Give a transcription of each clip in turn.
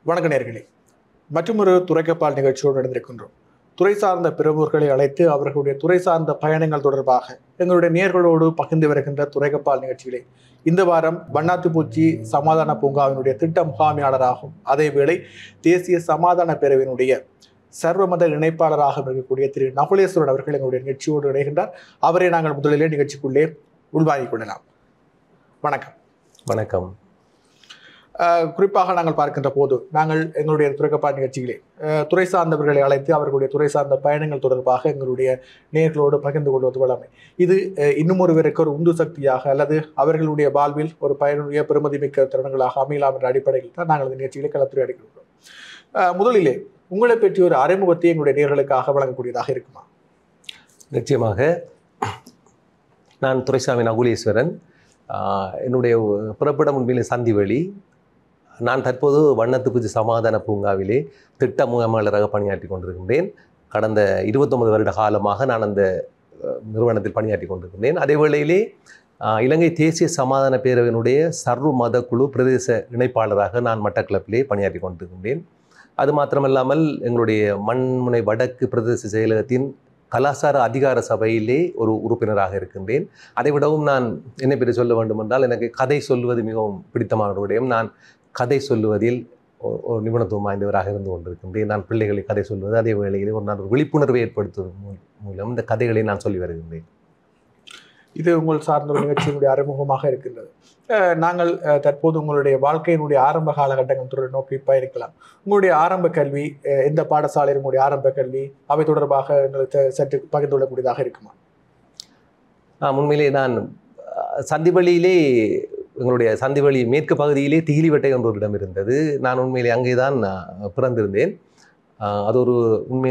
வணக்க நேயர்களே, மற்றொரு துறைக்கப்பால் நிகழ்ச்சியோடு நடந்திருக்கின்றோம். துறை சார்ந்த பிரமுகர்களை அழைத்து அவர்களுடைய துறை சார்ந்த பயணங்கள் தொடர்பாக எங்களுடைய நேயர்களோடு பகிர்ந்து வருகின்ற துறைக்கப்பால் நிகழ்ச்சிகளே, இந்த வாரம் வண்ணாத்துப்பூச்சி சமாதான பூங்காவினுடைய திட்ட முகாமையாளராகும், அதேவேளை தேசிய சமாதான பேரவையினுடைய சர்வமத இணைப்பாளராக இருக்கக்கூடிய திரு நகுலேஸ்வரன் அவர்கள் எங்களுடைய நிகழ்ச்சியோடு இணைகின்றார். அவரை நாங்கள் முதலிலே நிகழ்ச்சிக்குள்ளே உள்வாங்கிக் கொள்ளலாம். வணக்கம். வணக்கம். குறிப்பாக நாங்கள் பார்க்கின்ற போது நாங்கள் எங்களுடைய துறைக்கப்பால் நிகழ்ச்சிகளே துறை சார்ந்தவர்களை அழைத்து அவர்களுடைய துறை சார்ந்த பயணங்கள் தொடர்பாக எங்களுடைய நேயர்களோடு பகிர்ந்து கொள்வது வழமை. இது இன்னும் ஒருவருக்கு ஒரு உந்து சக்தியாக அல்லது அவர்களுடைய வாழ்வில் ஒரு பயனுடைய பெருமதிமிக்க தருணங்களாக அமையலாம் என்ற அடிப்படையில் தான் நாங்கள் இந்த நிகழ்ச்சிகளை கலந்துரையாடுகின்றோம். முதலிலே உங்களை பற்றி ஒரு அறிமுகத்தை எங்களுடைய நேயர்களுக்காக வழங்கக்கூடியதாக இருக்குமா? நிச்சயமாக. நான் துரைசாமி நகுலேஸ்வரன். என்னுடைய பிறப்பிடம் உண்மையிலே சந்திவெளி. நான் தற்போது வண்ணாத்துப்பூச்சி சமாதான பூங்காவிலே திட்ட முகாமையாளராக பணியாற்றி கொண்டிருக்கின்றேன். கடந்த 29 வருட காலமாக நான் அந்த நிறுவனத்தில் பணியாற்றி கொண்டிருக்கின்றேன். அதே வேளையிலே இலங்கை தேசிய சமாதான பேரவையினுடைய சர்வ மத குழு பிரதேச இணைப்பாளராக நான் மட்டக்களப்பிலே பணியாற்றி கொண்டிருக்கின்றேன். அது மாத்திரமல்லாமல் எங்களுடைய மண்முனை வடக்கு பிரதேச செயலகத்தின் கலாச்சார அதிகார சபையிலே ஒரு உறுப்பினராக இருக்கின்றேன். அதை விடவும் நான் என்னை பற்றி சொல்ல வேண்டும் என்றால், எனக்கு கதை சொல்லுவது மிகவும் பிடித்தமான விடயம். நான் கதை சொல்லுவதில் ஒரு நிபுணத்துவம் வாய்ந்தவராக இருந்து கொண்டிருக்கின்றேன். நான் பிள்ளைகளை கதை சொல்வது, அதே வேளையிலே ஒரு விழிப்புணர்வை ஏற்படுத்துவதன் மூலம் இந்த கதைகளை நான் சொல்லி வருகின்றேன். இது உங்கள் சார்ந்த ஒரு நிகழ்ச்சியினுடைய அறிமுகமாக இருக்கின்றது. நாங்கள் தற்போது உங்களுடைய வாழ்க்கையினுடைய ஆரம்ப காலகட்டங்கள் நோக்கி பயணிக்கலாம். உங்களுடைய ஆரம்ப கல்வி எந்த பாடசாலையில் உங்களுடைய ஆரம்ப கல்வி, அவை தொடர்பாக எங்களுக்கு சற்று பகிர்ந்து கொள்ளக்கூடியதாக இருக்குமா? உண்மையிலே நான் சந்திவெளியிலே, எங்களுடைய சந்திவெளி மேற்கு பகுதியிலே திகிலிவட்டை என்ற ஒரு இடம் இருந்தது. நான் உண்மையிலே அங்கே தான் பிறந்திருந்தேன். அது ஒரு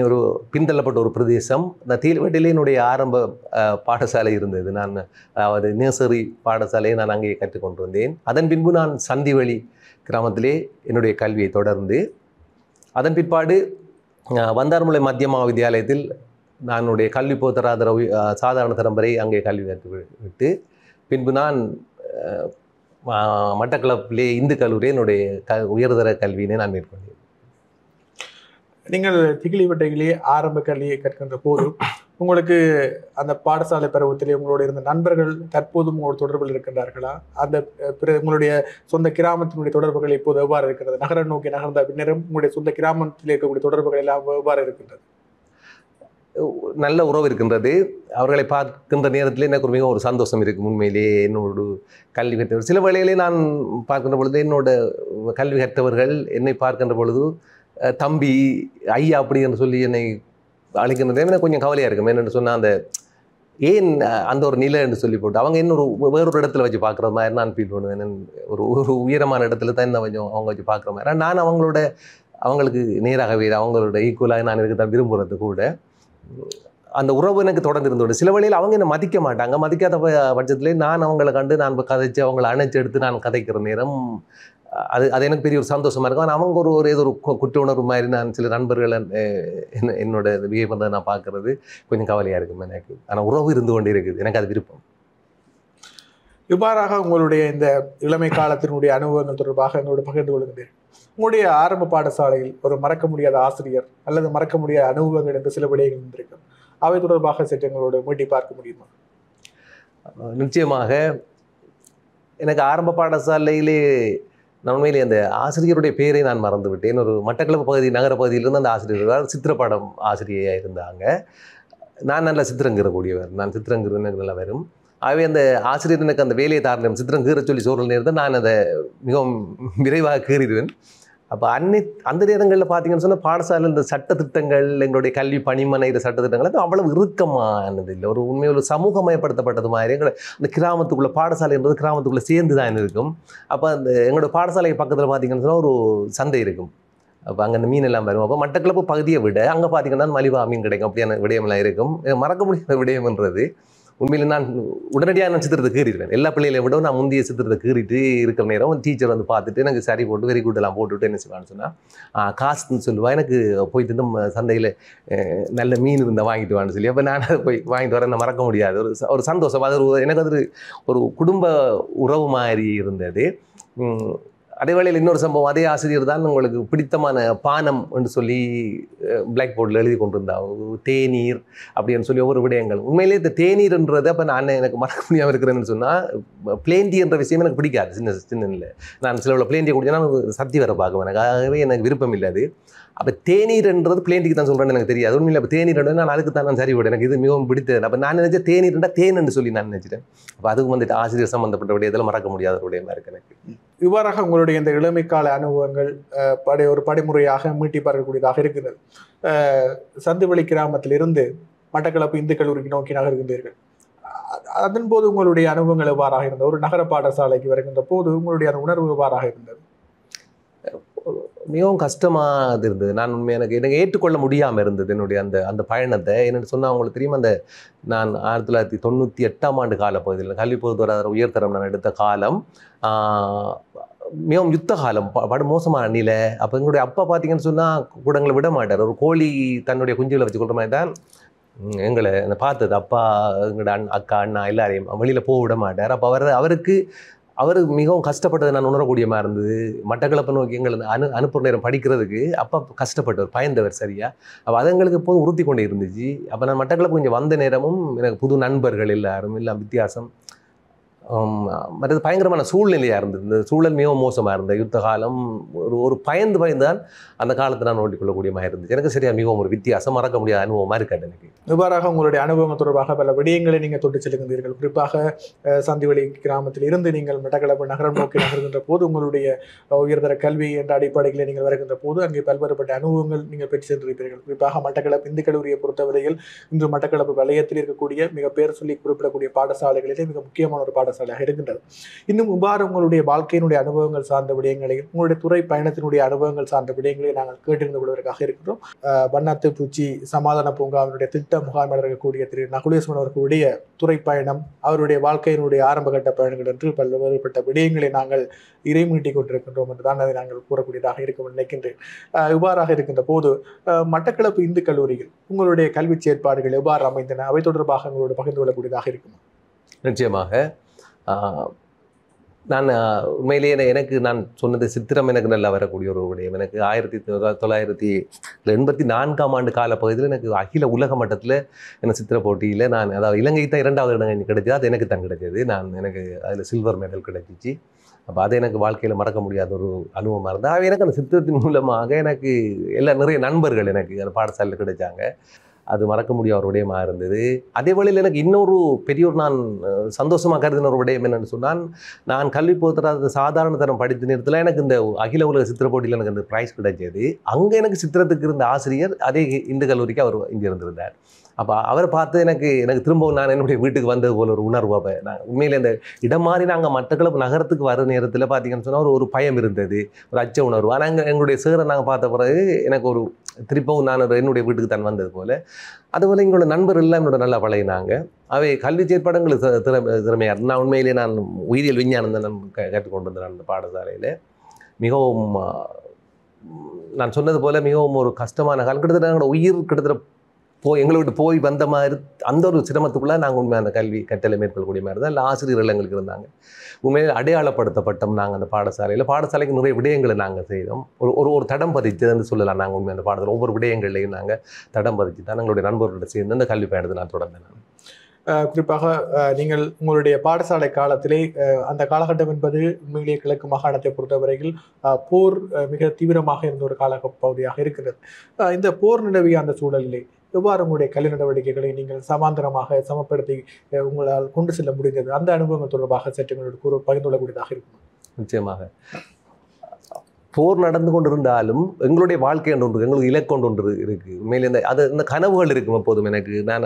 ஒரு பின்தள்ளப்பட்ட ஒரு பிரதேசம். அந்த திகிலிவட்டையிலே என்னுடைய ஆரம்ப பாடசாலை இருந்தது. நான் அதாவது நர்சரி பாடசாலையை நான் அங்கே கற்றுக்கொண்டிருந்தேன். அதன் பின்பு நான் சந்திவெளி கிராமத்திலே என்னுடைய கல்வியை தொடர்ந்து, அதன் பிற்பாடு வந்தார்முலை மத்திய வித்தியாலயத்தில் நானுடைய கல்வி போதராதர சாதாரண தரம் வரை அங்கே கல்வி கற்றுவிட்டு, பின்பு நான் மட்டக்களப்பிலே இந்து கல்லூரியில் என்னுடைய உயர்தர கல்வியினை நான் மேற்கொண்டேன். நீங்கள் திகிலிவட்டையிலே ஆரம்ப கல்வியை கற்கின்ற போது உங்களுக்கு அந்த பாடசாலை பருவத்திலே உங்களோட இருந்த நண்பர்கள் தற்போது உங்களோட தொடர்பில் இருக்கின்றார்களா? அந்த உங்களுடைய சொந்த கிராமத்தினுடைய தொடர்புகள் இப்போது எவ்வாறு இருக்கிறது? நகரம் நோக்கி நகர்ந்த பின்னரும் உங்களுடைய சொந்த கிராமத்தில் இருக்கக்கூடிய தொடர்புகள் எல்லாம் எவ்வாறு இருக்கின்றது? நல்ல உறவு இருக்கின்றது. அவர்களை பார்க்கின்ற நேரத்தில் எனக்கு மிகவும் ஒரு சந்தோஷம் இருக்கும். உண்மையிலே என்னோட கல்வி கற்றவர் சில வேளையிலே நான் பார்க்கின்ற பொழுது என்னோட கல்வி கற்றவர்கள் என்னை பார்க்கின்ற பொழுது தம்பி, ஐயா அப்படி என்று சொல்லி என்னை அழைக்கின்றது எனக்கு கொஞ்சம் கவலையாக இருக்கும். என்னென்னு சொன்னால், அந்த ஏன் அந்த ஒரு நிலை என்று சொல்லி போட்டு அவங்க இன்னொரு வேறொரு இடத்துல வச்சு பார்க்குற மாதிரி நான் ஃபீல் பண்ணுவேன். ஒரு உயரமான இடத்துல தான் என்ன கொஞ்சம் அவங்க வச்சு பார்க்குற மாதிரி நான் அவங்களுக்கு நேராகவே அவங்களோட ஈக்குவலாக நான் இருக்க தான் விரும்புகிறது கூட. அந்த உறவு எனக்கு தொடர்ந்து இருந்தோடு சில வழியில் அவங்க என்னை மதிக்க மாட்டாங்க. மதிக்காத பட்சத்திலே நான் அவங்களை கண்டு நான் கதைச்சு அவங்களை அணைச்சி எடுத்து நான் கதைக்கிற நேரம் அது எனக்கு பெரிய ஒரு சந்தோஷமாக இருக்கும். ஆனால் அவங்க ஏதோ ஒரு குற்ற உணர்வு மாதிரி நான் சில நண்பர்களை என்னோட பிஹேவ் பண்ணுறதை நான் பார்க்குறது கொஞ்சம் கவலையாக இருக்கும் எனக்கு. ஆனால் உறவு இருந்து கொண்டே இருக்குது, எனக்கு அது விருப்பம். இவ்வாறாக உங்களுடைய இந்த இளமை காலத்தினுடைய அனுபவங்கள் தொடர்பாக எங்களோட பகிர்ந்து கொள்கின்றேன். உங்களுடைய ஆரம்ப பாடசாலையில் ஒரு மறக்க முடியாத ஆசிரியர் அல்லது மறக்க முடியாத அனுபவங்கள் என்று சில விடயங்கள் இருந்திருக்கும். அவை தொடர்பாக சற்று எங்களோட மீட்டி பார்க்க முடியுமா? நிச்சயமாக. எனக்கு ஆரம்ப பாடசாலையிலே நான் உண்மையிலே அந்த ஆசிரியருடைய பேரை நான் மறந்து விட்டேன். ஒரு மட்டக்களப்பு பகுதி நகர பகுதியிலிருந்து அந்த ஆசிரியர் சித்திரப்பாடம் ஆசிரியராக இருந்தாங்க. நான் நல்லா சித்திரங்கீரக்கூடியவர். நான் சித்திரங்கீர எனக்கு நல்லா வரும். ஆகவே அந்த ஆசிரியர் எனக்கு அந்த வேலையை தாரணம் சித்திரம் கீற சொல்லி சோழல் நேரத்தை நான் அதை மிகவும் விரைவாக கீறிடுவேன். அப்போ அந்த நேரங்களில் பார்த்தீங்கன்னு சொன்னால் பாடசாலையில் இந்த சட்டத்திட்டங்கள், எங்களுடைய கல்வி பணிமனை சட்டத்திட்டங்கள் அது அவ்வளவு இறுக்கமானது இல்லை. ஒரு சமூகமயப்படுத்தப்பட்டது மாதிரி அந்த கிராமத்துக்குள்ளே பாடசாலைன்றது கிராமத்துக்குள்ளே சேர்ந்து தான் இருக்கும். அப்போ அந்த எங்களோட பாடசாலை பக்கத்தில் பார்த்தீங்கன்னு சொன்னால் ஒரு சந்தை இருக்கும். அப்போ அங்கே அந்த மீன் எல்லாம் வரும். அப்போ மட்டக்களப்பு பகுதியை விட அங்கே பார்த்தீங்கன்னா மலிவா மீன் கிடைக்கும். அப்படியான விடயமெல்லாம் இருக்கும். மறக்க முடியாத விடயம்ன்றது உண்மையில் நான் உடனடியாக நான் சித்திரத்தை கீறிடுவேன். எல்லா பிள்ளைகளை விட நான் முந்தைய சித்திரத்தை கீறிட்டு இருக்கிற நேரம் டீச்சர் வந்து பார்த்துட்டு எனக்கு சரி போட்டு வெரி குட் எல்லாம் போட்டுவிட்டு என்ன செய்வான்னு சொன்னால் காசுன்னு சொல்லுவாள். எனக்கு போயிட்டு இந்த சந்தையில் நல்ல மீன் இருந்தால் வாங்கிட்டு வான்னு சொல்லி அப்போ நான் அதை போய் வாங்கிட்டு வரேன். மறக்க முடியாது ஒரு சந்தோஷம். அது எனக்கு அது ஒரு குடும்ப உறவு மாதிரி இருந்தது. அதே வேளையில் இன்னொரு சம்பவம், அதே ஆசிரியர் தான் உங்களுக்கு பிடித்தமான பானம் என்று சொல்லி பிளாக் போர்டில் எழுதி கொண்டிருந்தா, தேநீர் அப்படின்னு சொல்லி ஒவ்வொரு விடயங்கள். உண்மையிலேயே இந்த தேநீர்ன்றது அப்போ நான் எனக்கு மறக்க முடியாமல் இருக்கிறேன்னு சொன்னால், பிளேன் டீ என்ற விஷயம் எனக்கு பிடிக்காது. சின்ன இல்லை, நான் சில பிளேன் டீ குடிச்சேன்னா சக்தி வர பார்க்குவேன், எனக்கு ஆகவே எனக்கு விருப்பம் இல்லை அது. அப்போ தேநீர்ன்றது பிளேன் டீக்கு தான் சொல்கிறேன்னு எனக்கு தெரியாது. உண்மையில் அப்போ தேநீர் நான் அதுக்கு தான் நான் சரி விட, எனக்கு இது மிகவும் பிடித்தது. அப்போ நான் நினைச்சேன் தேநீர்ன்றா தேன்னு சொல்லி நான் நினைச்சிட்டேன். அப்போ அதுக்கு வந்துட்டு ஆசிரியர் சம்மந்தப்பட்ட விடயத்தில் மறக்க முடியாத விடயமாக இருக்குது எனக்கு. இவ்வாறாக உங்களுடைய இந்த இளமைக்கால அனுபவங்கள் ஒரு படிமுறையாக மீட்டி பார்க்கக்கூடியதாக இருக்கிறது. சந்துவெளி கிராமத்திலிருந்து மட்டக்களப்பு இந்து கல்லூரிக்கு நோக்கி நகர்கின்றீர்கள். அதன் போது உங்களுடைய அனுபவங்கள் எவ்வாறாக இருந்தது? ஒரு நகர பாடசாலைக்கு வருகின்ற போது உங்களுடைய அந்த உணர்வு எவ்வாறாக இருந்தது? மிகவும் கஷ்டமாக இருந்தது. நான் எனக்கு ஏற்றுக்கொள்ள முடியாமல் இருந்தது என்னுடைய அந்த பயணத்தை. என்னென்னு சொன்னால் அவங்களுக்கு தெரியும், நான் 1998ஆம் ஆண்டு காலப்பகுதியில் கல்வி பொதுத்துறை உயர்தரம் நான் எடுத்த காலம் மிகவும் யுத்த காலம், படு மோசமான நிலை. அப்போ எங்களுடைய அப்பா பார்த்தீங்கன்னு சொன்னால் கூட எங்களை விட மாட்டார். ஒரு கோழி தன்னுடைய குஞ்சுகளை வச்சு கொள்கிற மாதிரி தான் எங்களை பார்த்தது. அப்பா எங்களோட அக்கா அண்ணா எல்லாரையும் வெளியில் போக விட மாட்டார். அப்போ அவர் மிகவும் கஷ்டப்பட்டதை நான் உணரக்கூடிய மாதிரி இருந்தது. மட்டக்களப்பை நோக்கி எங்களை அனுப்புகிற நேரம் படிக்கிறதுக்கு அப்பா கஷ்டப்பட்டவர், பயந்தவர் சரியா. அப்போ அது எங்களுக்கு எப்போதும் உறுத்தி கொண்டே இருந்துச்சு. அப்போ நான் மட்டக்களப்பு கொஞ்சம் வந்த நேரமும் எனக்கு புது நண்பர்கள் எல்லாரும் எல்லாம் வித்தியாசம். மற்றது பயங்கரமான சூழ்நிலையாக இருந்தது. இந்த சூழல் மிகவும் மோசமாக இருந்தது. யுத்த காலம், ஒரு பயந்து தான் அந்த காலத்தை நான் ஓட்டிக்கொள்ளக்கூடிய மாதிரி இருந்துச்சு. எனக்கு சரியாக மிகவும் ஒரு வித்தியாசம், மறக்க முடியாத அனுபவமாக இருக்காது எனக்கு. இவ்வாறாக உங்களுடைய அனுபவம் தொடர்பாக பல விடயங்களை நீங்கள் தொட்டு செல்கின்றீர்கள். குறிப்பாக சந்திவெளி கிராமத்தில் இருந்து நீங்கள் மட்டக்களப்பு நகரம் நோக்கி நகர்கின்ற போது உங்களுடைய உயர்தர கல்வி என்ற அடிப்படையில் நீங்கள் வருகின்ற போது அங்கே பல்வேறுபட்ட அனுபவங்கள் நீங்கள் பெற்று சென்றிருப்பீர்கள். குறிப்பாக மட்டக்களப்பு இந்து கல்லூரியை பொறுத்தவரையில் இன்று மட்டக்களப்பு வலயத்தில் இருக்கக்கூடிய மிக பேர் சொல்லி குறிப்பிடக்கூடிய பாடசாலைகளிலே மிக முக்கியமான ஒரு பாடசாலையாக இருக்கின்றது. இன்னும் இவ்வாறு உங்களுடைய வாழ்க்கையினுடைய அனுபவங்கள் சார்ந்த விடயங்களையும் உங்களுடைய துறை பயணத்தினுடைய அனுபவங்கள் சார்ந்த விடயங்களையும் நாங்கள் கேட்டிருந்து கொள்வதற்காக இருக்கிறோம். வண்ணாத்து பூச்சி சமாதான பூங்காவினுடைய திட்ட முகாமில் இருக்கக்கூடிய திரு நகுலேஸ்வரன் அவர்களுடைய துறை பயணம், அவருடைய வாழ்க்கையினுடைய ஆரம்பகட்ட பயணங்கள் என்று பல்வேறுபட்ட விடயங்களை நாங்கள் இறைமீட்டிக் கொண்டிருக்கின்றோம் என்றுதான் அதை நாங்கள் கூறக்கூடியதாக இருக்கும் நினைக்கின்றேன். இவ்வாறாக இருக்கின்ற போது மட்டக்களப்பு இந்து கல்லூரியில் உங்களுடைய கல்வி செயற்பாடுகள் எவ்வாறு அமைந்தன? அவை தொடர்பாக உங்களோட பகிர்ந்து கொள்ளக்கூடியதாக இருக்குமா? நிச்சயமாக. நான் உண்மையிலேயே எனக்கு நான் சொன்னது சித்திரம் எனக்கு நல்லா வரக்கூடிய ஒரு விடயம். எனக்கு 1984ஆம் ஆண்டு காலப்பகுதியில் எனக்கு அகில உலக மட்டத்தில் எனக்கு சித்திர போட்டியில் நான், அதாவது இலங்கைக்கு தான் 2வது இடம் கிடைச்சது, அது எனக்கு தான் கிடைச்சது. எனக்கு அதில் சில்வர் மெடல் கிடைச்சிச்சு. அப்போ அது எனக்கு வாழ்க்கையில் மறக்க முடியாத ஒரு அனுபவமாக இருந்தது. எனக்கு அந்த சித்திரத்தின் மூலமாக எனக்கு நிறைய நண்பர்கள் எனக்கு அந்த பாடசாலையில் கிடைச்சாங்க. அது மறக்க முடியாத ஒரு விடயமாக இருந்தது. அதே வேளையில் எனக்கு இன்னொரு பெரியோர் நான் சந்தோஷமாக கருதின ஒரு விடயம் என்னென்னு சொன்னால், நான் கல்வி பொறுத்தர சாதாரண தரம் படித்த நேரத்தில் எனக்கு இந்த அகில உலக சித்திர போட்டியில் எனக்கு அந்த ப்ரைஸ் கிடைச்சது. அங்கே எனக்கு சித்திரத்துக்கு இருந்த ஆசிரியர் அதே இந்து கல்லூரிக்கு அவர் இங்கே இருந்திருந்தார். அப்போ அவரை பார்த்து எனக்கு திரும்பவும் நான் என்னுடைய வீட்டுக்கு வந்தது போல ஒரு உணர்வு. அப்போ நான் உண்மையில் இந்த இடம் மாதிரி நாங்கள் மட்டக்களப்பு நகரத்துக்கு வர நேரத்தில் பார்த்தீங்கன்னு சொன்னால் ஒரு பயம் இருந்தது, ஒரு அச்ச உணர்வு. ஆனால் எங்களுடைய சேரை நாங்கள் பார்த்த பிறகு எனக்கு ஒரு திரும்பவும் நான் என்னுடைய வீட்டுக்கு தான் வந்தது போல். அதுபோல் எங்களோட நண்பர்கள் எல்லாம் என்னோட நல்லா பழகினாங்க. அவை கல்வி செயற்பாடுங்களுக்கு திறமையாக இருந்தது. நான் உண்மையிலே நான் உயிரியல் விஞ்ஞானம் தான் நான் கற்றுக்கொண்டு வந்தேன் அந்த பாடசாலையில். மிகவும் நான் சொன்னது போல் மிகவும் ஒரு கஷ்டமான காலம். கிட்டத்தட்ட எங்களோட உயிர் கிட்டத்தட்ட எங்களை விட்டு போய் வந்த மாதிரி அந்த ஒரு சிரமத்துக்குள்ளே நாங்கள் உண்மையாக அந்த கல்வி கட்டளை மேற்கொள்ளக்கூடிய மாதிரி தான். இல்லை ஆசிரியர்கள் எங்களுக்கு இருந்தாங்க. உண்மையில் அடையாளப்படுத்தப்பட்டோம் நாங்கள் அந்த பாடசாலைக்கு நிறைய விடயங்களை நாங்கள் செய்தோம். ஒரு தடம் பதிச்சதுன்னு சொல்லலாம். நாங்கள் உண்மையாக அந்த பாடத்தில் ஒவ்வொரு விடயங்களையும் நாங்கள் தடம் பதிச்சு தான் எங்களுடைய நண்பர்களோட சேர்ந்து அந்த கல்வி பயணத்தை நான் தொடர்ந்தேன். குறிப்பாக நீங்கள் உங்களுடைய பாடசாலை காலத்திலே அந்த காலகட்டம் என்பது உண்மையிலேயே கிழக்கு மாகாணத்தை பொறுத்தவரையில் போர் மிக தீவிரமாக இருந்த ஒரு கால பகுதியாக இருக்கிறது. இந்த போர் நிலவிய அந்த சூழலிலே எவ்வாறு உங்களுடைய கல்வி நடவடிக்கைகளை நீங்கள் சமாந்தரமாக சமப்படுத்தி உங்களால் கொண்டு செல்ல முடிந்தது? அந்த அனுபவங்கள் தொடர்பாக சற்று எங்களோட பகிர்ந்து கொள்ளக்கூடியதாக இருக்கும். நிச்சயமாக. போர் நடந்து கொண்டிருந்தாலும் எங்களுடைய வாழ்க்கை ஒன்று, எங்களுக்கு இலக்கு ஒன்று இருக்குது. உண்மையிலே இந்த கனவுகள் இருக்கும் எப்போதும். நான்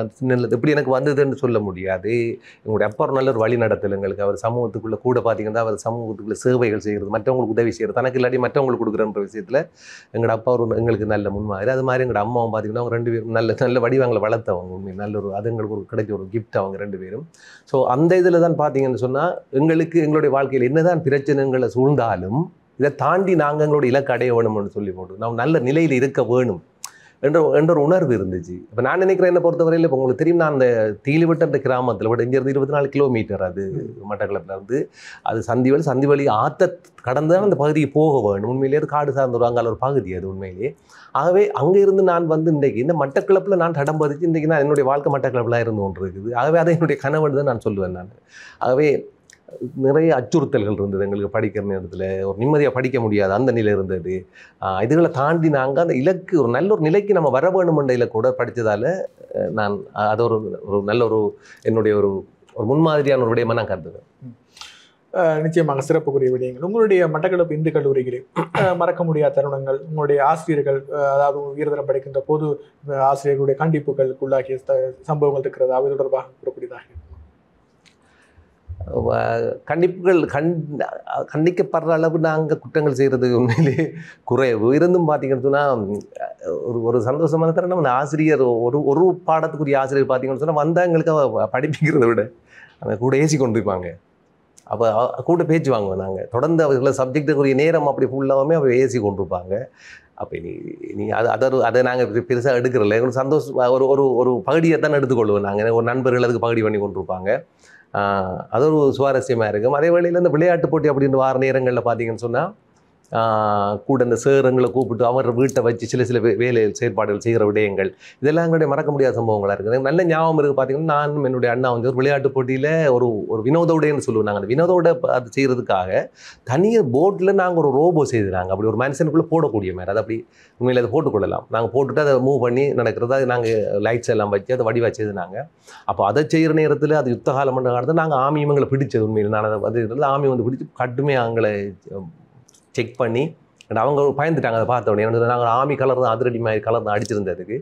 எப்படி எனக்கு வந்ததுன்னு சொல்ல முடியாது. எங்களுடைய அப்பா ஒரு நல்ல ஒரு வழி நடத்தல் எங்களுக்கு. அவர் சமூகத்துக்குள்ளே கூட பார்த்தீங்கன்னா அவர் சமூகத்துக்குள்ளே சேவைகள் செய்கிறது, மற்றவங்களுக்கு உதவி செய்கிறது, தனக்கு இல்லாட்டி மற்றவங்களுக்கு கொடுக்குறன்ற விஷயத்தில் எங்களோட அப்பா ஒரு எங்களுக்கு நல்ல முன்மாதிரி. அது மாதிரி எங்களோட அம்மாவும் பார்த்தீங்கன்னா அவங்க 2 பேரும் நல்ல வடிவங்களை வளர்த்தவங்க. உண்மையில் நல்ல ஒரு அது எங்களுக்கு ஒரு கிடைச்ச ஒரு கிஃப்ட் அவங்க 2 பேரும். ஸோ அந்த இதில் தான் பார்த்தீங்கன்னு சொன்னால் எங்களுடைய வாழ்க்கையில் என்னதான் பிரச்சனைகளை சூழ்ந்தாலும் இதை தாண்டி நாங்கள் எங்களோட இலக்கு அடைய வேணும்னு சொல்லி போட்டு நாம் நல்ல நிலையில் இருக்க வேணும். என்ற ஒரு உணர்வு இருந்துச்சு. இப்போ நான் நினைக்கிறேன் என்னை பொறுத்தவரையில் இப்போ உங்களுக்கு தெரியும் நான் அந்த தீலிவட்ட கிராமத்தில் விட இங்கேருந்து 24 கிலோமீட்டர் அது மட்டக்களப்பில் இருந்து அது சந்தி வழி ஆற்ற கடந்து தான் அந்த பகுதிக்கு போக வேணும். உண்மையிலேயே அது காடு சார்ந்த ஒரு அங்கால ஒரு பகுதி அது உண்மையிலேயே. ஆகவே அங்கே இருந்து நான் வந்து இன்றைக்கு இந்த மட்டக்களப்பில் நான் தடம் பதிச்சு இன்றைக்கி நான் என்னுடைய வாழ்க்கை மட்டக்களப்பில் இருந்து ஒன்று இருக்குது. ஆகவே அதை என்னுடைய கனவு தான் நான் சொல்லுவேன் நான். ஆகவே நிறைய அச்சுறுத்தல்கள் இருந்தது எங்களுக்கு படிக்கிற நேரத்தில். ஒரு நிம்மதியாக படிக்க முடியாது அந்த நிலை இருந்தது. இதுகளை தாண்டி நாங்கள் அந்த இலக்கு ஒரு நல்ல ஒரு நிலைக்கு நம்ம வர வேணுமென்ற இலக்கு கூட படித்ததால் நான் அது ஒரு நல்ல என்னுடைய ஒரு முன்மாதிரியான ஒரு விடயமாக நான் கருதுவேன். நிச்சயமாக சிறப்புக்குரிய விடயங்கள். உங்களுடைய மட்டக்களப்பு இந்து கல்லூரிகளில் மறக்க முடியாத தருணங்கள், உங்களுடைய ஆசிரியர்கள், அதாவது உயர்தரம் படிக்கின்ற பொது ஆசிரியர்களுடைய கண்டிப்புகளுக்குள்ளாகிய சம்பவங்கள் இருக்கிறது, அவை தொடர்பாக கூறக்கூடியதாக இருக்கும்? கண்டிப்புகள் கண்டிக்கப்படுற அளவு நாங்கள் குற்றங்கள் செய்கிறது உண்மையிலே குறைவு. இருந்தும் பார்த்தீங்கன்னு சொன்னால் ஒரு சந்தோஷமான தருணம் அந்த ஆசிரியர் ஒரு பாடத்துக்குரிய ஆசிரியர் பார்த்தீங்கன்னு சொன்னால் வந்தால் எங்களுக்கு படிப்பிக்கிறத விட அவங்க கூட ஏசி கொண்டு இருப்பாங்க. அப்போ கூட பேச்சு வாங்குவோம் நாங்கள் தொடர்ந்து அவர்களை சப்ஜெக்டுக்குரிய நேரம் அப்படி ஃபுல்லாகவே அவர் ஏசி கொண்டு இருப்பாங்க. அப்போ நீ அதை நாங்கள் பெருசாக எடுக்கிறதில்ல. எங்களுக்கு சந்தோஷம் ஒரு பகுதியை தான் எடுத்துக்கொள்வோம் நாங்கள். ஒரு நண்பர்கள் அதுக்கு பகுதி பண்ணி கொண்டு இருப்பாங்க. அது ஒரு சுவாரஸ்யமாக இருக்கும். அதே வேளையில் இந்த விளையாட்டு போட்டி அப்படின்னு வார நேரங்களில் பார்த்தீங்கன்னு சொன்னால் கூட இந்த சேரங்களை கூப்பிட்டு அவர் வீட்டை வச்சு சில வேலை செயற்பாடுகள் செய்கிற விடயங்கள் இதெல்லாம் எங்களுடைய மறக்க முடியாத சம்பவங்களாக இருக்குது. நல்ல ஞாபகம் இருக்குது. பார்த்தீங்கன்னா நானும் என்னுடைய அண்ணா வந்து ஒரு விளையாட்டு போட்டியில் ஒரு வினோத உடைன்னு சொல்லுவோம். நாங்கள் அந்த வினோத உடை அது செய்கிறதுக்காக தனியாக போட்டில் நாங்கள் ஒரு ரோபோ செய்துனாங்க. அப்படி ஒரு மனுஷனுக்குள்ளே போடக்கூடிய மாதிரி அது அப்படி உண்மையில் அதை போட்டுக்கொள்ளலாம். நாங்கள் போட்டுட்டு அதை மூவ் பண்ணி நடக்கிறது. அது நாங்கள் லைட்ஸ் எல்லாம் வச்சு அதை வடிவாக செய்துனாங்க. அப்போ அதை செய்கிற நேரத்தில் அது யுத்த காலம் பண்ணுற காலத்தில் நாங்கள் ஆமி இவங்களை பிடிச்சது உண்மையில் நான் அது ஆமி வந்து பிடிச்சி கட்டுமையாக அவங்களை செக் பண்ணி அவங்க பயந்துட்டாங்க. அதை பார்த்த உடனே நாங்கள் ஆமி கலர் தான் அதிரடி மாதிரி கலர் தான் அடிச்சிருந்ததுக்கு.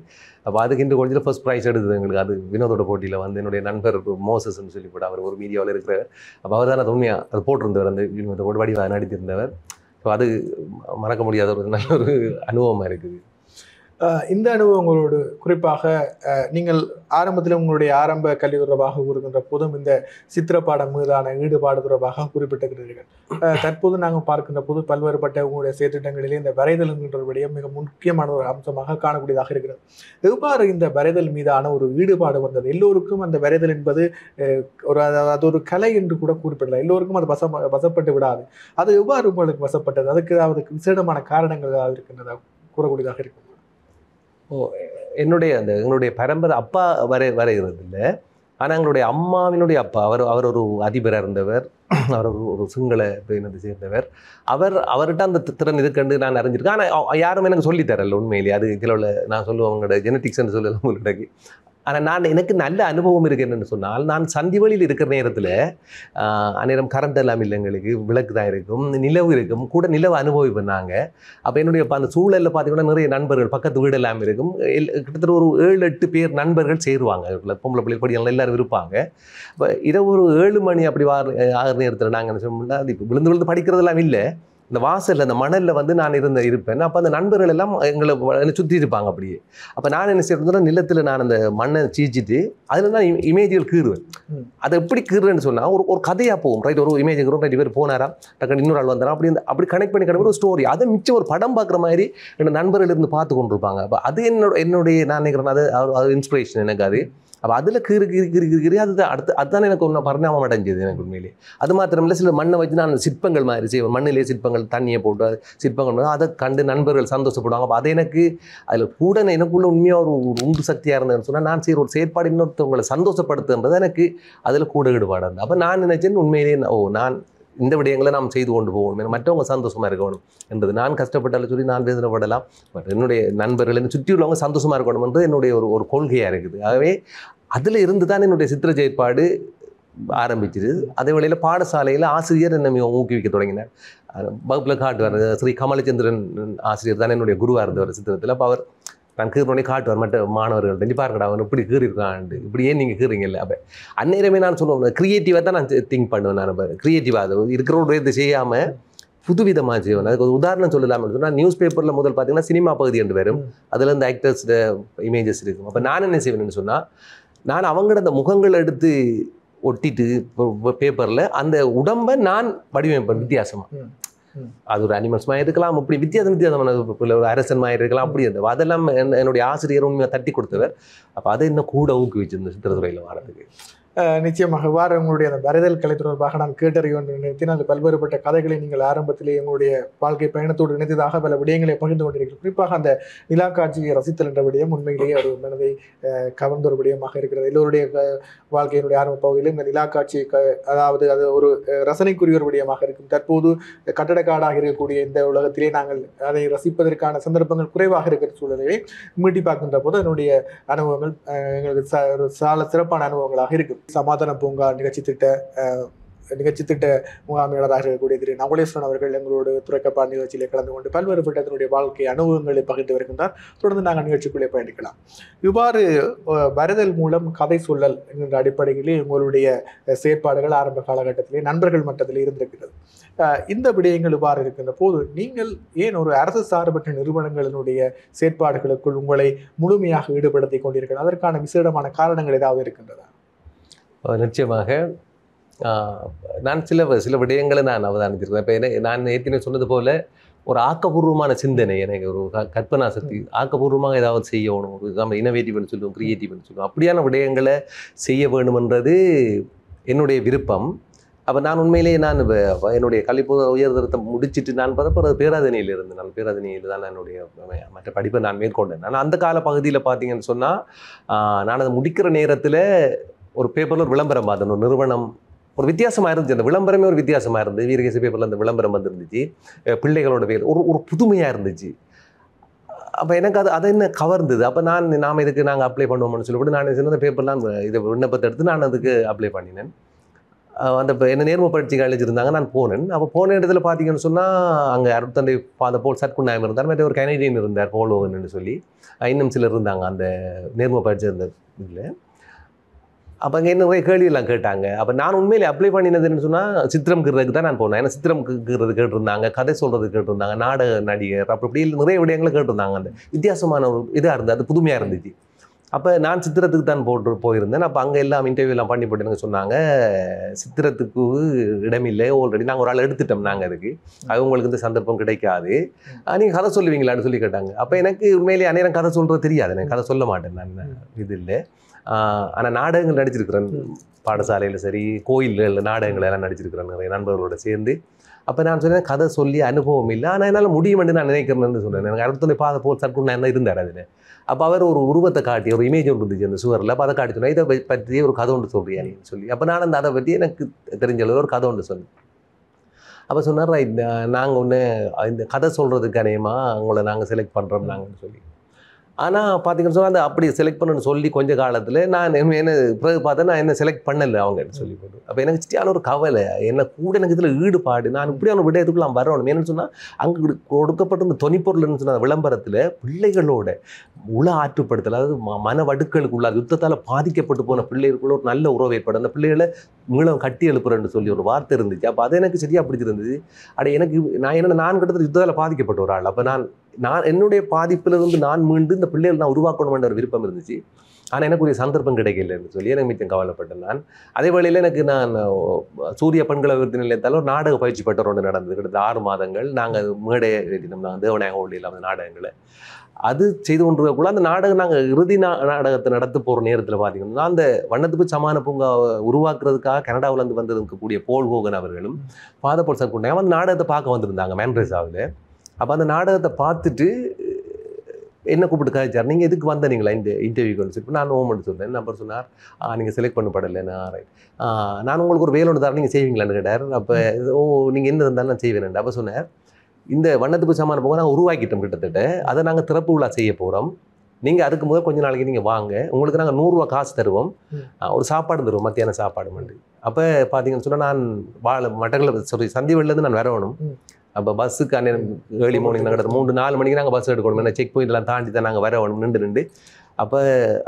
அப்போ அதுக்கு இந்த கொஞ்சம் ஃபர்ஸ்ட் ப்ரைஸ் எடுத்தது எங்களுக்கு. அது வினோதோட போட்டியில் வந்து என்னுடைய நண்பர் மோசஸ்ன்னு சொல்லி போட்டு அவர் ஒரு மீடியாவில் இருக்கிறவர். அப்போ அவர் தான் அது உண்மையாக அது போட்டிருந்தவர் அந்த வினோத போட்டு வடிவாக நடித்திருந்தவர். ஸோ அது மறக்க முடியாத ஒரு நல்ல ஒரு அனுபவமாக இருக்குது. இந்த அனுபவங்களோடு குறிப்பாக நீங்கள் ஆரம்பத்தில் உங்களுடைய ஆரம்ப கல்வி தொடர்பாக கூறுகின்ற போதும் இந்த சித்திரப்பாடம் மீதான ஈடுபாடு தொடர்பாக குறிப்பிட்டிருக்கிறீர்கள். தற்போது நாங்கள் பார்க்கின்ற போது பல்வேறுபட்ட உங்களுடைய செயற்திட்டங்களிலே இந்த வரைதல் என்கின்ற விடயம் மிக முக்கியமான ஒரு அம்சமாக காணக்கூடியதாக இருக்கிறது. எவ்வாறு இந்த வரைதல் மீதான ஒரு ஈடுபாடு வந்தது? எல்லோருக்கும் அந்த வரைதல் என்பது அது ஒரு கலை என்று கூட குறிப்பிடலாம். எல்லோருக்கும் அது வசப்பட்டு விடாது. அது எவ்வாறு உங்களுக்கு வசப்பட்டது? அதுக்கு விசேடமான காரணங்கள் ஏதாவது இருக்கின்றதா கூறக்கூடியதாக இருக்கும்? எங்களுடைய பரம்பரை அப்பா வரைகிறது இல்லை. ஆனால் எங்களுடைய அம்மாவினுடைய அப்பா அவர் ஒரு அதிபராக இருந்தவர். அவர் ஒரு சிங்கள இனத்தை சேர்ந்தவர். அவர்கிட்ட அந்த திறன் இதுக்கண்டு நான் அறிஞ்சிருக்கேன். ஆனால் யாரும் எனக்கு சொல்லித்தரல உண்மையிலேயே. அது இதில் நான் சொல்லுவேன் அவங்களோட ஜெனட்டிக்ஸ்ன்னு சொல்லலாம் உங்களுக்கு. ஆனால் எனக்கு நல்ல அனுபவம் இருக்குது என்னென்னு சொன்னால், நான் சந்தி வழியில் இருக்கிற நேரத்தில் அந்நேரம் கரண்ட் எல்லாம் இல்லை, எங்களுக்கு விளக்கு தான் இருக்கும், நிலவு இருக்கும், கூட நிலவு அனுபவிப்பேன் நாங்கள். அப்போ என்னுடைய அந்த சூழலில் பார்த்தீங்கன்னா நிறைய நண்பர்கள் பக்கத்து வீடு எல்லாம் இருக்கும். கிட்டத்தட்ட ஒரு 7-8 பேர் நண்பர்கள் சேருவாங்க. பொம்பளை பிள்ளை படியெல்லாம் எல்லோரும் இருப்பாங்க. இப்போ இரவு ஒரு 7 மணி அப்படி ஆகிற நேரத்தில் நாங்கள் என்ன சொன்னோம்னா, அது இப்போ விழுந்து படிக்கிறதெல்லாம் இல்லை, இந்த வாசலில் அந்த மணலில் வந்து நான் இருப்பேன். அப்போ அந்த நண்பர்கள் எல்லாம் எங்களை சுற்றி இருப்பாங்க அப்படியே. அப்போ நான் என்ன செய்யறதுன்னா, நிலத்தில் நான் அந்த மண்ணை சீச்சிட்டு அதில் தான் இமேஜ்கள் கீறுவேன். அதை எப்படி கீறுறேன்னு சொன்னால் ஒரு கதையாக போகும். ரைட், ஒரு இமேஜ் கீறும், 2 பேர் போனாரா, டக்குனு இன்னொரு ஆள் வந்தாரா, அப்படி கனெக்ட் பண்ணி ஒரு ஸ்டோரி. அதை மிச்சம் ஒரு படம் பார்க்குற மாதிரி என்னோட நண்பர்கள் இருந்து பார்த்து கொண்டிருப்பாங்க. அப்போ அது என்னுடைய நான் நினைக்கிறேன் அது இன்ஸ்பிரேஷன் எனக்கு. அது அப்போ அதில் கீறு அதுதான் எனக்கு ஒன்று பரிணாமம் அடைஞ்சது எனக்கு உண்மையிலே. அது மாத்திரம் இல்லை, சில மண்ணை வச்சு நான் சிற்பங்கள் மாதிரி செய்வேன். மண்ணிலே சிற்பங்கள் தண்ணியை போட்டு சிற்பங்கள் அதை கண்டு நண்பர்கள் சந்தோஷப்படுவாங்க. அப்போ அதை அதில் கூட எனக்குள்ள உண்மையாக ஒரு உந்து சக்தியாக இருந்ததுன்னு சொன்னால், நான் செய்கிற ஒரு செயற்பாடு இன்னொருத்தவங்களை சந்தோஷப்படுத்துன்றது எனக்கு அதில் கூட ஈடுபாடு இருந்தது. அப்போ நான் நினைச்சேன் உண்மையிலேயே நான் இந்த விடயங்களை நாம் செய்து கொண்டு போகணும், மற்றவங்க சந்தோஷமாக இருக்கணும் என்றது. நான் கஷ்டப்பட்டாலும் சொல்லி நான் வேதனைப்படலாம், பட் என்னுடைய நண்பர்கள் என்னை சுற்றி உள்ளவங்க சந்தோஷமாக இருக்கணும் என்றது என்னுடைய ஒரு கொள்கையாக இருக்குது. ஆகவே அதில் இருந்து தான் என்னுடைய சித்திர செயற்பாடு ஆரம்பிச்சிது. அதே வேளையில் பாடசாலையில் ஆசிரியர் என்னை ஊக்குவிக்க தொடங்கினார். வகுப்பில் காட்டுவார். ஸ்ரீ கமலச்சந்திரன் ஆசிரியர் தான் என்னுடைய குருவாக இருந்தவர் சித்திரத்தில். அப்போ அவர் நான் கீறனே காட்டுவார் மற்ற மாணவர்கள், தண்ணி பாருங்கடா அவன் இப்படி கீறிருக்கான்ட்டு, இப்படி ஏன் நீங்கள் கீறீங்கல்ல. அப்போ அந்நேரமே நான் சொல்லுவேன், க்ரியேட்டிவாக தான் நான் திங்க் பண்ணுவேன். நான் இப்போ க்ரியேட்டிவாக அது இருக்கிற ஒரு இதை செய்யாமல் புதுவிதமாக செய்வேன். அதுக்கு ஒரு உதாரணம் சொல்லலாம்னு சொன்னால், நியூஸ் பேப்பரில் முதல் பார்த்தீங்கன்னா சினிமா பகுதி என்று வரும், அதில் இந்த ஆக்டர்ஸ் இமேஜஸ் இருக்கும். அப்போ நான் என்ன செய்வேன்னு சொன்னால், நான் அவங்களோட அந்த முகங்களை எடுத்து ஒட்டிட்டு பேப்பரில் அந்த உடம்பை நான் வடிவமைப்பேன் வித்தியாசமாக. அது ஒரு அனிமல்ஸ் மாதிரி இருக்கலாம், அப்படி வித்தியாசமான ஒரு அரசன் மாதிரி இருக்கலாம், அப்படி இருந்தது. அதெல்லாம் என்னுடைய ஆசிரியர் உண்மையாக தட்டி கொடுத்தவர். அப்போ அதை இன்னும் கூட ஊக்குவிச்சிருந்த சித்திரத்துறையில் வரதுக்கு. நிச்சயமாக வார உங்களுடைய அந்த வரைதல் கலை தொடர்பாக நான் கேட்டறிய நினைத்தேன். அது பல்வேறுபட்ட கதைகளை நீங்கள் ஆரம்பத்திலே உங்களுடைய வாழ்க்கை பயணத்தோடு இணைந்ததாக பல விடயங்களை பகிர்ந்து கொண்டிருக்கிறீர்கள். குறிப்பாக அந்த நிலா காட்சியை ரசித்தல் என்ற விடயம் உண்மையிலேயே ஒரு மனதை கவர்ந்த ஒரு விடயமாக இருக்கிறது. எல்லோருடைய வாழ்க்கையினுடைய ஆரம்ப பகுதியில் இந்த நிலா காட்சி அதாவது அது ஒரு ரசனைக்குரிய ஒரு விடயமாக இருக்கும். தற்போது கட்டடக்காடாக இருக்கக்கூடிய இந்த உலகத்திலே நாங்கள் அதை ரசிப்பதற்கான சந்தர்ப்பங்கள் குறைவாக இருக்கிற சூழலை மீட்டி பார்க்கின்ற போது அதனுடைய அனுபவங்கள் எங்களுக்கு ஒரு சால சிறப்பான அனுபவங்களாக இருக்கும். சமாதான பூங்கா நிகழ்ச்சி திட்ட முகாமையாளராக இருக்கக்கூடிய திரு நகுலேஸ்வரன் அவர்கள் எங்களோடு துறக்கப்பாடு நிகழ்ச்சியிலே கலந்து கொண்டு பல்வேறுபட்ட அதனுடைய வாழ்க்கை அனுபவங்களை பகிர்ந்து வருகின்றார். தொடர்ந்து நாங்கள் நிகழ்ச்சிக்குள்ளே பயணிக்கலாம். இவ்வாறு வரைதல் மூலம் கதை சொல்லல் என்கின்ற அடிப்படையிலே உங்களுடைய செயற்பாடுகள் ஆரம்ப காலகட்டத்திலே நண்பர்கள் மட்டத்தில் இருந்திருக்கிறது. இந்த விடயங்கள் இவ்வாறு இருக்கின்ற போது நீங்கள் ஏன் ஒரு அரசு சார்பற்ற நிறுவனங்களினுடைய செயற்பாடுகளுக்குள் உங்களை முழுமையாக ஈடுபடுத்திக் கொண்டிருக்கிறது? அதற்கான விசேடமான காரணங்கள் ஏதாவது இருக்கின்றதா? நிச்சயமாக நான் சில விடயங்களை நான் அவதானிச்சிருக்கேன். இப்போ நான் ஏற்கனவே சொன்னது போல ஒரு ஆக்கப்பூர்வமான சிந்தனை, எனக்கு ஒரு கற்பனா சக்தி, ஆக்கப்பூர்வமாக ஏதாவது செய்யணும், ஒரு நம்ம இனோவேட்டிவ்னு சொல்லுவோம், கிரியேட்டிவ்னு சொல்லுவோம், அப்படியான விடயங்களை செய்ய வேணுமென்றது என்னுடைய விருப்பம். அப்போ நான் உண்மையிலேயே நான் என்னுடைய கல்வி உயர்தரத்தை முடிச்சுட்டு நான் பார்த்தப்போ பேராதனியில் இருந்து நான் பேராதனியில் தான் என்னுடைய மற்ற படிப்பை நான் மேற்கொண்டேன். நான் அந்த கால பகுதியில் பார்த்தீங்கன்னு சொன்னால் நான் அதை முடிக்கிற நேரத்தில் ஒரு பேப்பரில் ஒரு விளம்பரம் பார்த்தேன். ஒரு நிறுவனம் ஒரு வித்தியாசமாக இருந்துச்சு, அந்த விளம்பரமே ஒரு வித்தியாசமாக இருந்தது. வீரகேசி பேப்பரில் அந்த விளம்பரம் வந்துருந்துச்சு, பிள்ளைகளோட பேர் ஒரு புதுமையாக இருந்துச்சு. அப்போ எனக்கு அதை என்ன கவர்ந்தது. அப்போ நாம் இதுக்கு நாங்கள் அப்ளை பண்ணுவோம்னு சொல்லிவிட்டு நான் சின்ன பேப்பர்லாம் இதை விண்ணப்பத்தை எடுத்து நான் அதுக்கு அப்ளை பண்ணினேன். அந்த என்ன நேர்ம பயிற்சிக்கு அழைச்சிருந்தாங்க, நான் போனேன். அப்போ போன இடத்துல பார்த்தீங்கன்னு சொன்னால் அங்கே அருத்தந்தை ஃபாதர் போல் சட்குண்டாயம் இருந்தார், மற்ற ஒரு கனேடியன் இருந்தார் போலோன்னு சொல்லி, இன்னும் சிலர் இருந்தாங்க அந்த நேர்ம பயிற்சி இருந்த இதில். அப்போ அங்கே என்ன கேள்வியெல்லாம் கேட்டாங்க. அப்போ நான் உண்மையிலே அப்ளை பண்ணினதுன்னு சொன்னால் சித்திரம் கீறதுக்கு தான் நான் போனேன். ஏன்னா சித்திரம் கீறது கேட்டிருந்தாங்க, கதை சொல்கிறது கேட்டிருந்தாங்க, நாடக நடிகர், அப்படி நிறைய விடயங்களை கேட்டிருந்தாங்க. அந்த வித்தியாசமான ஒரு இதாக இருந்தது, அது புதுமையாக இருந்துச்சு. அப்போ நான் சித்திரத்துக்கு தான் போயிருந்தேன். அப்போ அங்கே எல்லாம் இன்டர்வியூலாம் பண்ணி போட்டுன்னு சொன்னாங்க, சித்திரத்துக்கு இடமில்லை, ஆல்ரெடி நாங்கள் ஒரு ஆள் எடுத்துட்டோம், நாங்கள் அதுக்கு அவங்களுக்கு இந்த சந்தர்ப்பம் கிடைக்காது, நீங்கள் கதை சொல்லுவீங்களான்னு சொல்லி கேட்டாங்க. அப்போ எனக்கு உண்மையிலேயே அநேரம் கதை சொல்கிறது தெரியாது, எனக்கு கதை சொல்ல மாட்டேன் நான், இது இல்லை. ஆனால் நாடகங்கள் நடிச்சிருக்கிறேன், பாடசாலையில் சரி கோயில்கள் நாடகங்கள் எல்லாம் நடிச்சிருக்கிறேன் நிறைய நண்பர்களோடு சேர்ந்து. அப்போ நான் சொன்னேன் கதை சொல்லி அனுபவம் இல்லை, ஆனால் என்னால் முடியுமென்று நான் நினைக்கிறேன்னு சொன்னேன். எனக்கு அடுத்த பாதை போல் சர்க்குன்னு என்ன இருந்தார் அதில். அப்போ அவர் ஒரு உருவத்தை காட்டி, ஒரு இமேஜ் ஒன்று இருந்துச்சு அந்த சுவரில். அப்போ அதை காட்டி சொன்னேன், இதை பற்றி ஒரு கதை ஒன்று சொல்றியா நீன்னு சொல்லி. அப்போ நான் அந்த அதை பற்றி எனக்கு தெரிஞ்ச அளவு ஒரு கதை ஒன்று சொன்னேன். அப்போ சொன்னார், ரைட், நாங்கள் ஒன்று இந்த கதை சொல்கிறதுக்கு அநேகமாக உங்களை நாங்கள் செலக்ட் பண்ணுறோம் நாங்கன்னு சொல்லி. ஆனால் பார்த்தீங்கன்னு சொன்னால் அந்த அப்படி செலக்ட் பண்ணணும்னு சொல்லி கொஞ்ச காலத்தில் நான் என்ன பிறகு பார்த்தா நான் என்ன செலக்ட் பண்ணலை அவங்கன்னு சொல்லி போட்டு. அப்போ எனக்கு சிட்டியான ஒரு கவலை, என்ன கூட எனக்கு இதில் ஈடுபாடு, நான் இப்படியான விடயத்துக்குள்ள வரணும். ஏன்னு சொன்னால் அங்கே கொடுக்கப்பட்ட இந்த தொனிப்பொருள்னு சொன்ன விளம்பரத்தில் பிள்ளைகளோட உள ஆற்றுப்படுத்தல், அதாவது மனவடுக்களுக்குள்ள யுத்தத்தால் பாதிக்கப்பட்டு போன பிள்ளைகளுக்குள்ள ஒரு நல்ல உறவு ஏற்படும், அந்த பிள்ளைகளை மீளம் கட்டி எழுப்புறேன்னு சொல்லி ஒரு வார்த்தை இருந்துச்சு. அப்போ அது எனக்கு சரியாக பிடிச்சிருந்துச்சு. எனக்கு நான் கிட்டத்தட்ட யுத்தத்தால் பாதிக்கப்பட்ட ஒரு ஆள். அப்போ நான் என்னுடைய பாதிப்பிலிருந்து நான் மீண்டு இந்த பிள்ளைகள் நான் உருவாக்கணும்ன்ற ஒரு விருப்பம் இருந்துச்சு. ஆனால் எனக்குரிய சந்தர்ப்பம் கிடைக்கலன்னு சொல்லி எனக்கு மிச்சம் கவலைப்பட்டேன். நான் அதே வேளையில் எனக்கு நான் சூரிய பெண்களை விருது நிலையத்தால் ஒரு நாடக பயிற்சி பெற்ற ஒன்று நடந்தது. கிட்டத்தட்ட 6 மாதங்கள் நாங்கள் மேடை ஏற்றினோம், நாங்கள் தேவநாயக ஒளியில் அந்த நாடகங்களை அது செய்து கொண்டிருக்கக்குள்ள அந்த நாடகம் நாங்கள் இறுதி நாடகத்தை நடத்த போகிற நேரத்தில் பார்த்தீங்கன்னா அந்த வண்ணத்துக்கு சமான பூங்கா உருவாக்குறதுக்காக கனடாவிலேருந்து வந்திருக்கக்கூடிய போல் ஹோகன் அவர்களும் ஃபாதர் போல் சர்க்குண்டாயம் அந்த நாடகத்தை பார்க்க வந்திருந்தாங்க மேன்ரேசாவில். அப்போ அந்த நாடகத்தை பார்த்துட்டு என்ன கூப்பிட்டு காய்ச்சார், நீங்கள் எதுக்கு வந்தீங்களா இந்த இன்டர்வியூன்னு சொல்லி. நான் ஓமெண்ட் சொன்னேன். நம்பர் சொன்னார், நீங்கள் செலக்ட் பண்ணப்படலை. நான் ரைட், நான் உங்களுக்கு ஒரு வேலை ஒன்று தரேன், நீங்கள் செய்வீங்களான்னு கேட்டார். அப்போ நீங்கள் என்ன இருந்தாலும் நான் செய்வேன். அப்போ சொன்னார், இந்த வண்ணத்துக்கு சமான போக நாங்கள் உருவாக்கிட்டோம் கிட்டத்தட்ட, அதை நாங்கள் திறப்பு விழா செய்ய போகிறோம். நீங்கள் அதுக்கு முதல் கொஞ்ச நாளைக்கு நீங்கள் வாங்க, உங்களுக்கு நாங்கள் 100 ரூபா காசு தருவோம், ஒரு சாப்பாடு தருவோம், மத்தியான சாப்பாடு மட்டும். அப்போ பார்த்தீங்கன்னு சொன்னால் நான் மட்டக்களப்பு சந்திவெளிலேருந்து நான் வரணும். அப்போ பஸ்ஸுக்கு ஏர்லி மார்னிங் நாங்கள் 3-4 மணிக்கு நாங்கள் பஸ் எடுக்கணும். ஏன்னா செக் பாயிண்ட்லாம் தாண்டி தான் நாங்கள் வரணும் நின்று. அப்போ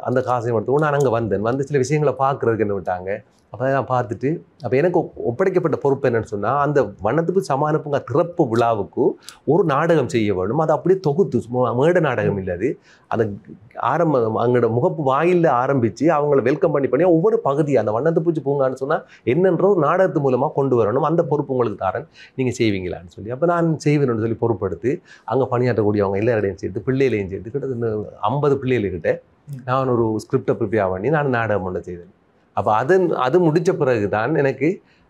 அந்த காசையும் எடுத்துக்கணும். நான் அங்கே வந்து சில விஷயங்களை பார்க்குறதுக்கு என்ன விட்டாங்க, அப்போ நான் பார்த்துட்டு அப்போ எனக்கு ஒப்படைக்கப்பட்ட பொறுப்பு என்னன்னு சொன்னால் அந்த வண்ணத்துப்பு சமாதான பூங்கா திறப்பு விழாவுக்கு ஒரு நாடகம் செய்ய வேணும். அதை அப்படியே தொகுத்து மேடை நாடகம் இல்லாது அதை அவங்களோட முகப்பு வாயிலில் ஆரம்பித்து அவங்கள வெல்கம் பண்ணி ஒவ்வொரு பகுதியாக அந்த வண்ணத்துப்பூச்சி பூங்கான்னு சொன்னால் என்னென்ற ஒரு நாடகத்து மூலமாக கொண்டு வரணும். அந்த பொறுப்பு உங்களுக்கு தரேன், நீங்கள் செய்வீங்களான்னு சொல்லி. அப்போ நான் செய்வேன்னு சொல்லி பொறுப்படுத்தி அங்கே பணியாற்றக்கூடியவங்க எல்லாரையும் சேர்த்து பிள்ளைகளையும் சேர்த்து கிட்ட 50 பிள்ளைகள்கிட்ட நான் ஒரு ஸ்கிரிப்டை ப்ரிப்பேர் பண்ணி நான் நாடகம் ஒன்று செய்தேன். அப்போ அது முடித்த பிறகு தான் எனக்கு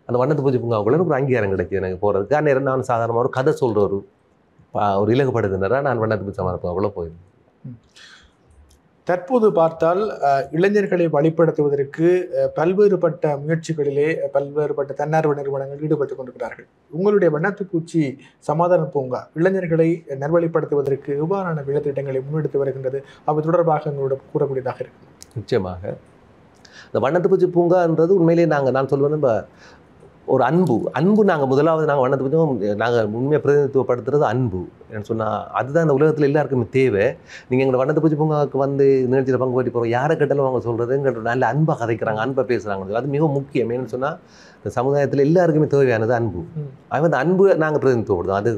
அந்த வண்ணத்துப்பூச்சி பூங்காவுக்குள்ள ஒரு அங்கீகாரம் கிடைக்கும் எனக்கு போகிறதுக்கு. அந்நேரம் நான் சாதாரணமாக ஒரு கதை சொல்கிற ஒரு இலகுப்படுத்தினராக நான் வண்ணத்துப்பூச்சி சமாதான பூங்காவுக்குள்ள போயிருந்தேன். தற்போது பார்த்தால் இளைஞர்களை வழிப்படுத்துவதற்கு பல்வேறுபட்ட முயற்சிகளிலே பல்வேறுபட்ட தன்னார்வ நிறுவனங்கள் ஈடுபட்டு கொண்டிருக்கிறார்கள். உங்களுடைய வண்ணத்துப்பூச்சி சமாதான பூங்கா இளைஞர்களை நல்வழிப்படுத்துவதற்கு எவ்வாறான வேலைத்திட்டங்களை முன்னெடுத்து வருகின்றது? அவை தொடர்பாக எங்களோட கூறக்கூடியதாக இருக்கு. நிச்சயமாக இந்த வண்ணத்துப்பூச்சி பூங்கான்றது உண்மையிலேயே நான் சொல்லுவேன் ஒரு அன்பு நாங்கள் முதலாவது நாங்கள் வண்ணத்துப்பூச்சி நாங்கள் உண்மையை பிரதிநிதித்துவப்படுத்துறது அன்பு என்னன்னு சொன்னால் அதுதான் இந்த உலகத்தில் எல்லாருக்குமே தேவை. நீங்கள் எங்களை வண்ணத்துப்பூச்சி பூங்காவுக்கு வந்து நிகழ்ச்சியில் பங்கு பெற்றி போகிறோம் யாரை கேட்டாலும் அவங்க சொல்கிறது எங்கள்கிட்ட நல்ல அன்பாக கதைக்கிறாங்க, அன்பாக பேசுகிறாங்க. அது மிக முக்கியம். என்னன்னு சொன்னால் இந்த சமுதாயத்தில் எல்லாருக்குமே தேவையானது அன்பு. அது வந்து அன்பு நாங்கள் பிரதிநிதித்துவப்படுத்தோம், அது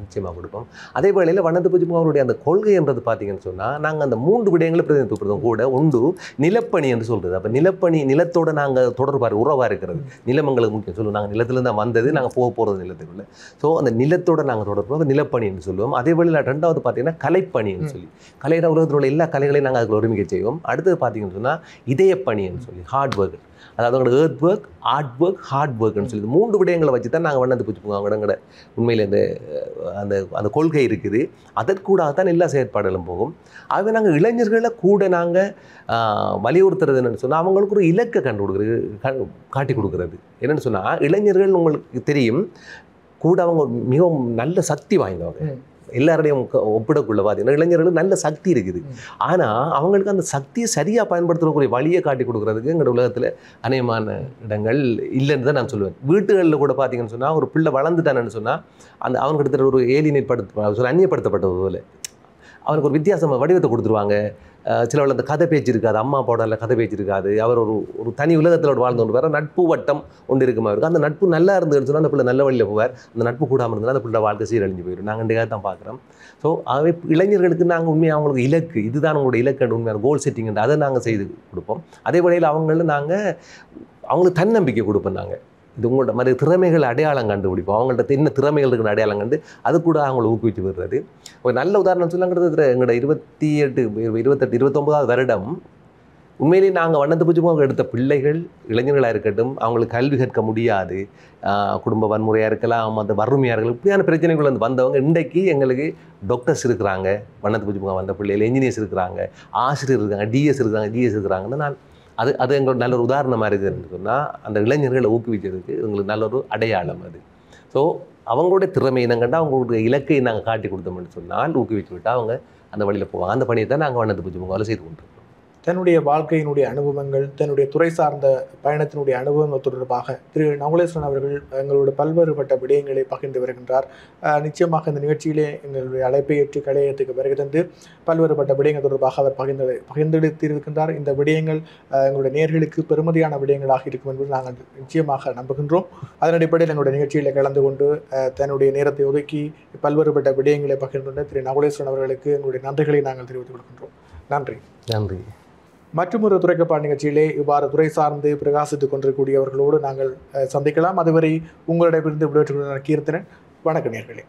நிச்சயமாக கொடுப்போம். அதே வேளையில் வண்ணத்துப்பூச்சி பூங்காவுடைய அந்த கொள்கைன்றது பார்த்தீங்கன்னு சொன்னால் நாங்கள் அந்த 3 விடயங்களை பிரதிநிதித்துவப்படுத்தோம். கூட ஒன்று நிலப்பணி என்று சொல்கிறது. அப்போ நிலப்பணி நிலத்தோடு நாங்கள் தொடர்பாக உறவாக இருக்கிறது. நிலம் எங்களுக்கு முக்கியம் சொல்லுவோம். நாங்கள் நிலத்துலேருந்து தான் வந்தது, நாங்கள் போக போகிறது நிலத்துக்குள்ளே. ஸோ அந்த நிலத்தோடு நாங்கள் தொடர்பு நிலப்பணி என்று சொல்லுவோம். அதே வேளையில் 2வது பார்த்தீங்கன்னா கலைப்பணின்னு சொல்லி கலையில உலகத்தில் உள்ள எல்லா கலைகளையும் நாங்கள் அதில் ஒருமிக்க செய்வோம். அடுத்தது பார்த்தீங்கன்னு சொன்னால் இதயப்பணின்னு சொல்லி ஹார்ட் ஒர்க், அதாவது அவங்களோட earth work, art work, hard ஒர்க்னு சொல்லி 3 விடயங்களை வச்சு தான் நாங்கள் வண்ணத்துப்பூச்சி பூங்கா அவங்களோட உண்மையில் அந்த அந்த கொள்கை இருக்குது. அதற்கூடாகத்தான் எல்லா செயற்பாடுகளும் போகும். ஆகவே நாங்கள் இளைஞர்களை கூட நாங்கள் வலியுறுத்துறது என்னென்னு சொன்னால் அவங்களுக்கு ஒரு இலக்கை காட்டி கொடுக்குறது. என்னென்னு சொன்னால் இளைஞர்கள் உங்களுக்கு தெரியும் கூட அவங்க மிகவும் நல்ல சக்தி வாய்ந்தவங்க. எல்லாருடையும் ஒப்பிடக்குள்ள பார்த்தீங்கன்னா இளைஞர்களுக்கு நல்ல சக்தி இருக்குது. ஆனால் அவங்களுக்கு அந்த சக்தியை சரியாக பயன்படுத்துறக்கூடிய வழியை காட்டி கொடுக்குறதுக்கு எங்களோட உலகத்தில் அநேகமான இடங்கள் இல்லைன்னு தான் நான் சொல்லுவேன். வீட்டுகளில் கூட பார்த்தீங்கன்னு சொன்னால் ஒரு பிள்ளை வளர்ந்துட்டானு சொன்னால் அவனுக்கு கிட்டத்தட்ட ஒரு ஏலியனேட் அந்நியப்படுத்தப்பட்டது போல அவனுக்கு ஒரு வித்தியாசமாக வடிவத்தை கொடுத்துருவாங்க. சிலவள் அந்த கதை பேச்சு இருக்காது, அம்மா போடல கதை பேச்சு இருக்காது. அவர் ஒரு தனி உலகத்தில் வாழ்ந்து கொண்டு வேறு நட்பு வட்டம் ஒன்று இருக்குமா இருக்கும். அந்த நட்பு நல்லா இருந்துன்னு சொன்னால் அந்த பிள்ளை நல்ல வழியில் போவார். அந்த நட்பு கூடாமல் இருந்தால் அந்த பிள்ளை வாழ்க்கை சீரழிஞ்சு போயிடும். நாங்கள் இன்றைக்காக தான் பார்க்குறோம். ஸோ அவை இளைஞர்களுக்கு நாங்கள் உண்மையாக அவங்களுக்கு இலக்கு இதுதான் உங்களோட இலக்கு உண்மையான கோல் செட்டிங் அதை நாங்கள் செய்து கொடுப்போம். அதே வழியில் அவங்களுக்கு தன்னம்பிக்கை கொடுப்போம். நாங்கள் இது உங்களோட மாதிரி திறமைகள் அடையாளம் கண்டுபிடிப்போம். அவங்கள்ட்ட என்ன திறமைகள் இருக்குன்னு அடையாளம் கண்டு அது கூட அவங்களை ஊக்குவிச்சு விடுறது. ஒரு நல்ல உதாரணம் சொல்லுங்கிறது எங்களோட 29வது வருடம் உண்மையிலேயே நாங்கள் வண்ணத்துப்பூச்சி பூங்கா எடுத்த பிள்ளைகள் இளைஞர்களாக இருக்கட்டும், அவங்களுக்கு கல்வி கற்க முடியாது, குடும்ப வன்முறையாக இருக்கலாம், அந்த வறுமையாக இருக்கலாம், இப்படியான பிரச்சனைகள் வந்து வந்தவங்க இன்றைக்கு எங்களுக்கு டாக்டர்ஸ் இருக்கிறாங்க, வண்ணத்துப்பூச்சி பூங்கா வந்த பிள்ளைகள் என்ஜினியர்ஸ் இருக்கிறாங்க, ஆசிரியர் இருக்காங்க, டிஎஸ் இருக்கிறாங்கன்னு நான் அது எங்களோட நல்ல ஒரு உதாரணமாக இருக்குதுன்னு சொன்னால் அந்த இளைஞர்களை ஊக்குவிக்கிறதுக்கு எங்களுக்கு நல்ல ஒரு அடையாளம் அது. ஸோ அவங்களுடைய திறமை என்னங்கண்டா அவங்களுடைய இலக்கை நாங்கள் காட்டி கொடுத்தோம்னு சொன்னால் ஊக்குவிச்சு விட்டால் அவங்க அந்த வழியில் போவாங்க. அந்த பணியை தான் நாங்கள் வண்ணத்துப்பூச்சி பூங்காவில் செய்து கொண்டிருக்கோம். தன்னுடைய வாழ்க்கையினுடைய அனுபவங்கள் தன்னுடைய துறை சார்ந்த பயணத்தினுடைய அனுபவங்கள் தொடர்பாக திரு நகுலேஸ்வரன் அவர்கள் எங்களோட பல்வேறுபட்ட விடயங்களை பகிர்ந்து வருகின்றார். நிச்சயமாக இந்த நிகழ்ச்சியிலே எங்களுடைய அழைப்பை ஏற்று கலையத்துக்கு வருகை தந்து பல்வேறுபட்ட விடயங்கள் தொடர்பாக அவர் பகிர்ந்தெடுத்திருக்கின்றார். இந்த விடயங்கள் எங்களுடைய நேயர்களுக்கு பெருமதியான விடயங்களாக இருக்கும் என்பது நாங்கள் நிச்சயமாக நம்புகின்றோம். அதன் அடிப்படையில் எங்களுடைய நிகழ்ச்சியில் கலந்து கொண்டு தன்னுடைய நேரத்தை ஒதுக்கி பல்வேறுபட்ட விடயங்களை பகிர்ந்துள்ள திரு நகுலேஸ்வரன் அவர்களுக்கு எங்களுடைய நன்றிகளை நாங்கள் தெரிவித்துக் கொள்கின்றோம். நன்றி. நன்றி. மற்றொரு துறைக்கப்பாடு நிகழ்ச்சியிலே இவ்வாறு துறை சார்ந்து பிரகாசித்துக் கொண்டிருக்கூடியவர்களோடு நாங்கள் சந்திக்கலாம். அதுவரை உங்களிடமிருந்து விடைபெற்றுக் கொள்கிற கீர்த்தனன். வணக்க நேயர்களே.